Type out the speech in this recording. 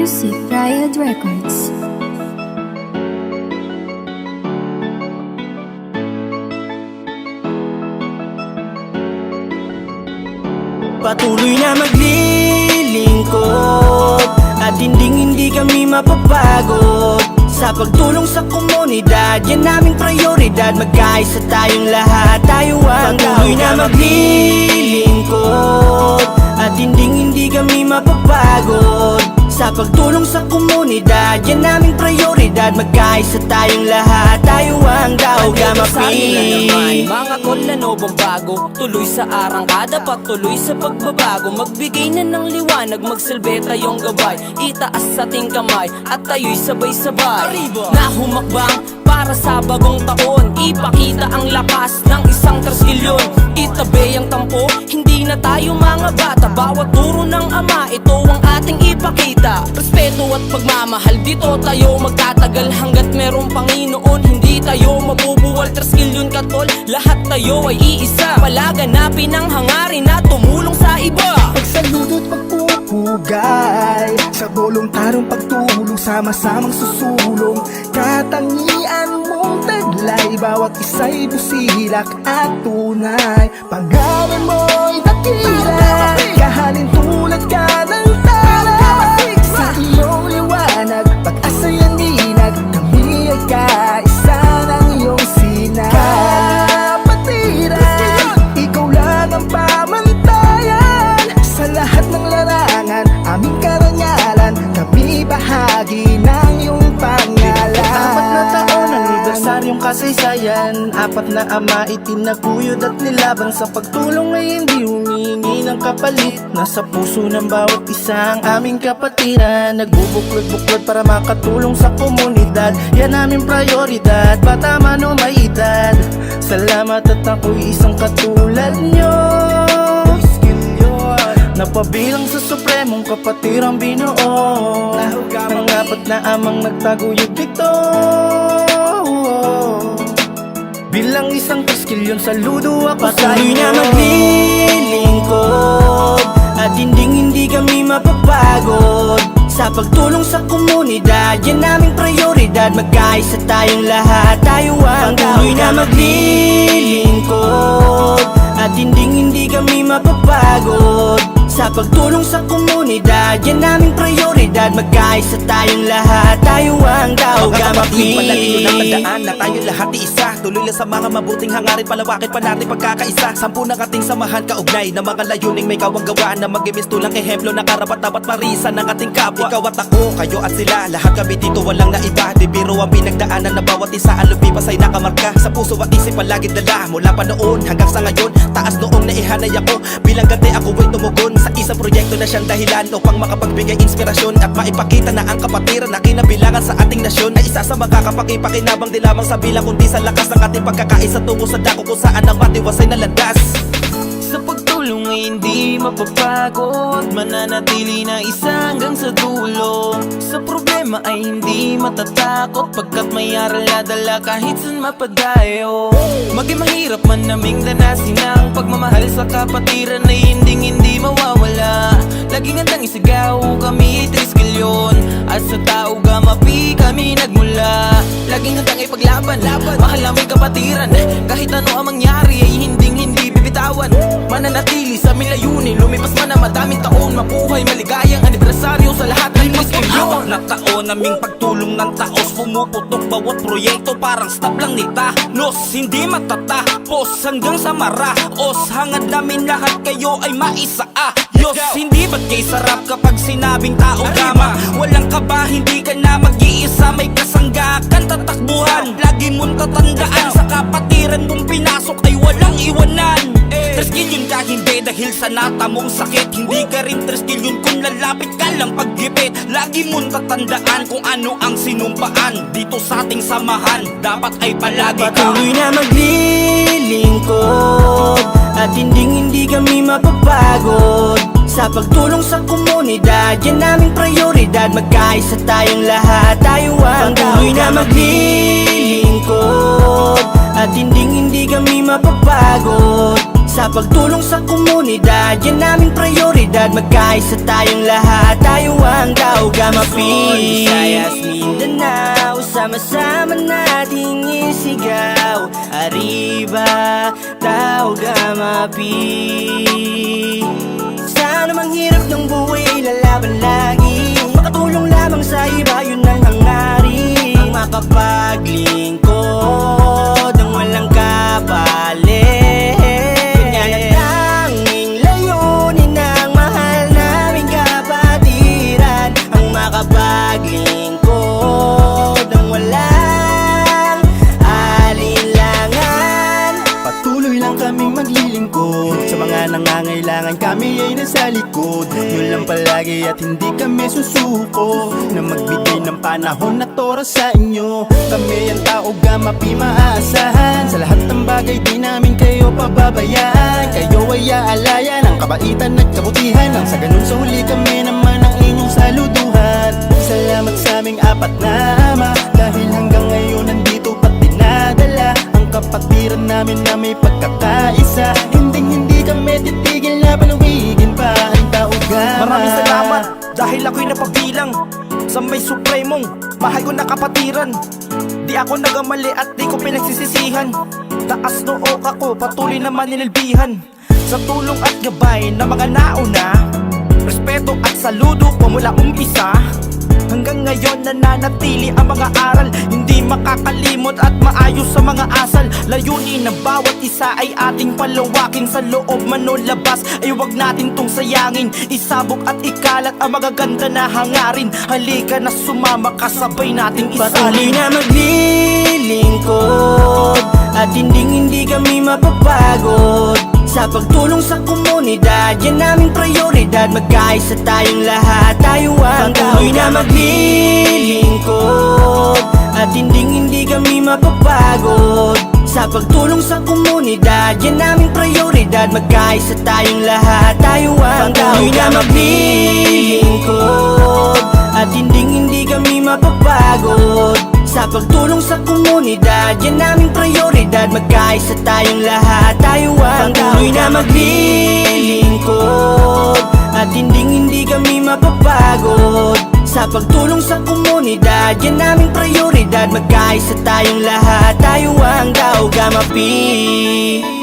Music Riot Records. Patuloy na maglilingkod at hindi kami mapapagod sa pagtulong sa komunidad. Yan naming prioridad, magkaisa tayong lahat, tayo ang patuloy na maglilingkod at hindi kami mapapagod sa pagtulong sa komunidad. Yan naming prioridad, magkaisa tayong lahat, tayo ang Daugamapi. Mga kolanobang bago, tuloy sa arangkada, patuloy sa pagbabago. Magbigay na ng liwanag, magsilbi tayong gabay. Itaas ating kamay at tayo'y sabay-sabay na humakbang para sa bagong taon. Ipakita ang lakas ng isang trilyon. Itabi ang tampo, hindi na tayo mga bata. Bawat turo ng ama, ito ang ating ipakita. Respeto at pagmamahal, dito tayo magtatagal. Hanggat merong Panginoon, hindi tayo mabubuwal. Trilyon katol, lahat tayo ay iisa. Palaganapin ang hangarin na tumulong sa iba. Pagsaludo't pagpupugay sa voluntarong pagtulong, sama-samang susulong. Katangian mong taglay, bawat isa'y busilak at tunay. Paggawan mo'y dakila, kahalin tulad ka ng tala. Sa iyong liwanag, pag-asa'y aninag, kami ay kaisa ng iyong sinag. Kapatiran, ikaw lang ang pamantayan sa lahat ng larangan, aming karangalan. Kami bahagi ng iyong pangalan. 4 na taon ang anibersaryong kasaysayan. 4 na ama itinaguyod at nilaban. Sa pagtulong ay hindi humingi ng kapalit. Nasa puso ng bawat isa ang aming kapatiran. Nagbubuklod-buklod para makatulong sa komunidad. Yan aming prioridad, bata man o may edad. Salamat at ako'y isang katulad nyo, napabilang sa supremong kapatirang binuo ng 4 na amang nagtaguyod dito. Bilang isang trilyon, saludo ako sa iyo. Patuloy na maglilingkod at hindi kami mapapagod sa pagtulong sa komunidad. Yan naming prioridad, magkaisa tayong lahat, tayo ang patuloy na maglilingkod at hindi kami mapapagod sa pagtulong sa komunidad. Yan naming prioridad, magkaisa tayong lahat, tayo ang Daugamapi. Panalino ng tandaan na tayo lahat iisa. Tuloy lang sa mga mabuting hangarin, palawakin pa natin pagkakaisa. 10 ng ating samahan kaugnay na mga layuning may kawang-gawa, na mag-imistulang ehemplo na karapat-dapat marisan ng ating kapwa. Ikaw at ako, kayo at sila, lahat kami dito walang naiba. Di biro ang pinagdaanan na bawat isa ang lumipas ay nakamarka sa puso at isip palaging dala. Mula pa noon hanggang sa ngayon, taas noong naihanay ako. Bilang ganti ako ay tumugon sa isang proyekto na siyang dahilan upang makapagbigay inspirasyon at maipakita na ang kapatiran na kinabilangan sa ating nasyon ay isa sa makakapakipakinabang di lamang sa bilang kundi sa lakas ng ating pagkakaisa tungo sa dako kung saan ang matiwasay na landas. Sa pagtulong ay hindi mapapagod, mananatili na isa hanggang sa dulo. Sa problema ay hindi matatakot, pagkat may aral na dala kahit saan mapadayo. Maging mahirap man naming danasin ang pagmamahal sa kapatiran ay hindi mawawala. Laging handang isigaw kami 3 at sa Daugamapi kami nagmula. Laging handang ipaglaban, mahal namin kapatiran. Kahit ano ang mangyari ay hindi bibitawan. Mananatili sa aming layunin, lumipas man na madaming taon. Mabuhay maligayang anibersaryo sa lahat ng 3 Apat na taon naming pagtulong ng taos, pumuputok bawat proyekto parang stop lang nita. Nos, hindi matatapos hanggang sa maraos. Hangad namin lahat kayo ay maisaayos. Hindi ba't kay sarap kapag sinabing Daugama? Walang kaba, hindi ka na mag-iisa, may kasanggakan, tatakbuhan. Lagi mong tatandaan, sa kapatiran mong pinasok ay walang iwanan. 3 kilyon ka hindi dahil sa natamong sakit. Hindi ka rin 3 kilyon kung lalapit ka lang paggipit. Lagi mong tatandaan kung ano ang sinumpaan. Dito sa ating samahan, dapat ay palagi ka patuloy na maglilingkod at hindi kami mapapagod sa pagtulong sa komunidad. Yan naming prioridad, magkaisa tayong lahat, tayo ang patuloy na maglilingkod at hindi kami mapapagod Sa pagtulong sa komunidad, yan aming prioridad. Magkaisa tayong lahat, tayo ang Tao Gama Peace. Visayas, Mindanao, sama-sama nating isigaw. Arriba, Tao Gama Peace. Sana mang hirap ng buhay ay lalaban lagi. Makatulong lamang sa iba, yun ang hangarin. Ang makapaglingkod ng walang kapalit. Ganyan ang tanging layunin ng mahal naming kapatiran. Ang makapaglingkod ng walang alinlangan. Patuloy lang kaming maglilingkod sa mga nangangailangan, kami ay nasa likod. Yun lang palagi at hindi kami susuko na magbigay ng panahon at oras sa inyo. Kami ang Tao Gama Peace, maaasahan sa lahat ng bagay, di namin kayo pababayaan. Kayo ay aalayan ang kabaitan at kabutihan, nang sa ganun sa huli kami naman ang inyong saluduhan. Salamat sa aming apat na ama, dahil hanggang ngayon nandito pa't dinadala ang kapatiran namin na may pagkakaisa. Hindi kami titigil na panuwigin pa ang Tao Gama. Maraming salamat dahil ako'y napabilang sa may supremong mahal ko na kapatiran. Di ako nagamali at di ko pinagsisisihan. Taas noo ako, patuloy naman nililbihan sa tulong at gabay ng mga nauna. Respeto at saludo ko mula umpisa hanggang ngayon nananatili ang mga aral. Hindi makakalimot at maayos sa mga asal. Layunin ng bawat isa ay ating palawakin. Sa loob man o labas ay wag natin tong sayangin. Isabog at ikalat ang magaganda na hangarin. Halika na sumama, kasabay nating isalin. Patuloy na maglilingkod at hindi kami mapapagod. Sa pagtulong sa komunidad, yan aming prioridad. Magkaisa tayong lahat, tayo ang Patuloy na maglilingkod at hindi kami mapapagod. Sa pagtulong sa komunidad, yan aming prioridad. Magkaisa tayong lahat, tayo ang Patuloy na maglilingkod at hindi kami mapapagod. Sa pagtulong sa komunidad, yan aming prioridad. Magkaisa tayong lahat, tayo ang Patuloy na maglilingkod at hindi kami mapapagod. Sa pagtulong sa komunidad, yan aming prioridad. Magkaisa tayong lahat, tayo ang Tao Gama Peace.